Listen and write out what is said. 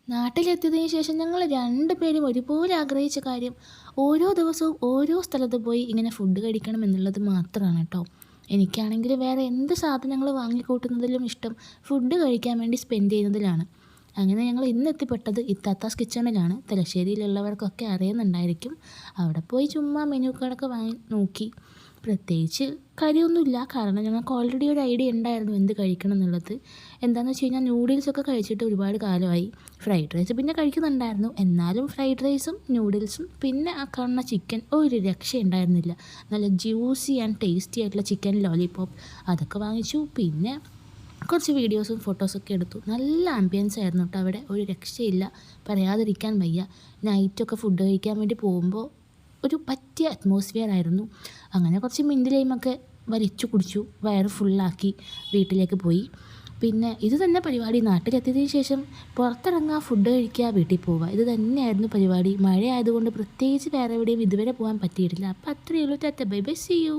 നാട്ടിലെത്തിയതിന് ശേഷം ഞങ്ങൾ രണ്ടുപേരും ഒരുപോലെ ആഗ്രഹിച്ച കാര്യം ഓരോ ദിവസവും ഓരോ സ്ഥലത്ത് പോയി ഇങ്ങനെ ഫുഡ് കഴിക്കണം എന്നുള്ളത് മാത്രമാണ് കേട്ടോ. എനിക്കാണെങ്കിൽ വേറെ എന്ത് സാധനങ്ങൾ വാങ്ങിക്കൂട്ടുന്നതിലും ഇഷ്ടം ഫുഡ് കഴിക്കാൻ വേണ്ടി സ്പെൻഡ് ചെയ്യുന്നതിലാണ്. അങ്ങനെ ഞങ്ങൾ ഇന്ന് എത്തിപ്പെട്ടത് ഇത്താത്താസ് കിച്ചണിലാണ്. തലശ്ശേരിയിലുള്ളവർക്കൊക്കെ അറിയുന്നുണ്ടായിരിക്കും. അവിടെ പോയി ചുമ്മാ മെനു കാർഡൊക്കെ വാങ്ങി നോക്കി. പ്രത്യേകിച്ച് കാര്യമൊന്നുമില്ല, കാരണം ഞങ്ങൾക്ക് ഓൾറെഡി ഒരു ഐഡിയ ഉണ്ടായിരുന്നു എന്ത് കഴിക്കണം എന്നുള്ളത്. എന്താണെന്ന് വെച്ച് കഴിഞ്ഞാൽ നൂഡിൽസൊക്കെ കഴിച്ചിട്ട് ഒരുപാട് കാലമായി. ഫ്രൈഡ് റൈസ് പിന്നെ കഴിക്കുന്നുണ്ടായിരുന്നു, എന്നാലും ഫ്രൈഡ് റൈസും നൂഡിൽസും പിന്നെ ആ കാണുന്ന ചിക്കൻ ഒരു രക്ഷയുണ്ടായിരുന്നില്ല. നല്ല ജ്യൂസി ആൻഡ് ടേസ്റ്റി ആയിട്ടുള്ള ചിക്കൻ ലോലിപോപ്പ് അതൊക്കെ വാങ്ങിച്ചു. പിന്നെ കുറച്ച് വീഡിയോസും ഫോട്ടോസൊക്കെ എടുത്തു. നല്ല ആംബിയൻസ് ആയിരുന്നു കേട്ടോ അവിടെ, ഒരു രക്ഷയില്ല, പറയാതിരിക്കാൻ വയ്യ. നൈറ്റൊക്കെ ഫുഡ് കഴിക്കാൻ വേണ്ടി പോകുമ്പോൾ ഒരു പറ്റിയ അറ്റ്മോസ്ഫിയർ ആയിരുന്നു. അങ്ങനെ കുറച്ച് മിൻറ്റ് ലൈമൊക്കെ വലിച്ചു കുടിച്ചു, വയറ് ഫുള്ളാക്കി വീട്ടിലേക്ക് പോയി. പിന്നെ ഇത് തന്നെ പരിപാടി. നാട്ടിലെത്തിയതിന് ശേഷം പുറത്തിറങ്ങുക, ഫുഡ് കഴിക്കുക, വീട്ടിൽ പോവുക, ഇത് തന്നെയായിരുന്നു പരിപാടി. മഴ ആയതുകൊണ്ട് പ്രത്യേകിച്ച് വേറെ എവിടെയും ഇതുവരെ പോകാൻ പറ്റിയിട്ടില്ല. അപ്പോൾ അത്രയേ ഉള്ളൂ. Tata bye bye, see U.